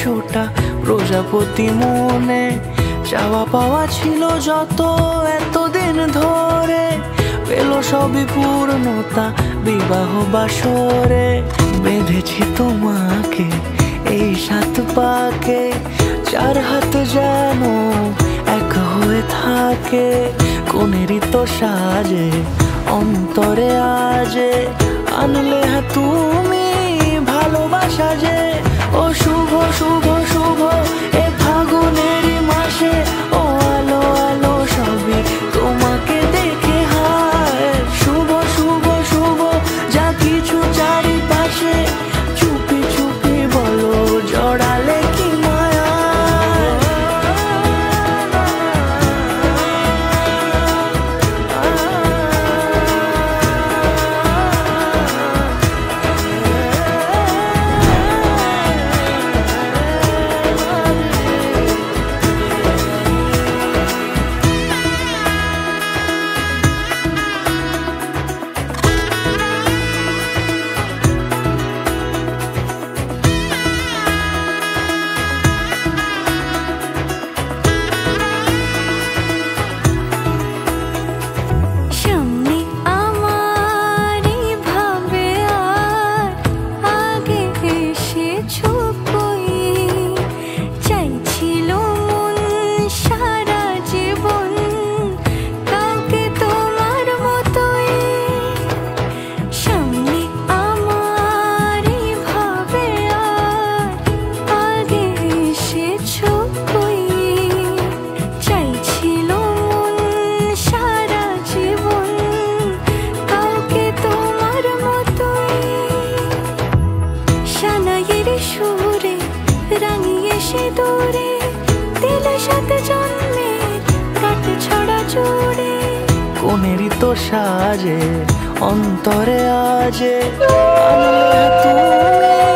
100টা প্রজাপতি মনে, চাওয়া পাওয়া ছিল যত এতদিন ধরে, পেল সবই পূর্ণতা বিবাহ বাসরে। বেঁধেছি তোমাকে এই 7 পাকে, 4 হাত যেন এক হয়ে থাকে। কোনেরই তো সাজে অন্তরে আজে, আনলে তুমি ভালোবাসা যে। ও শুভ শুভ শুভ এ ফাগুনেরই মাসে, ও আলো আলো সবই তোমাকে দেখে হায়। শুভ শুভ শুভ যা কিছু চারিপাশে, চুপি চুপি বলো জড়ালে কি মায়া। কোনেরই তো সাজে অন্তরে আজে, আনলে তুমি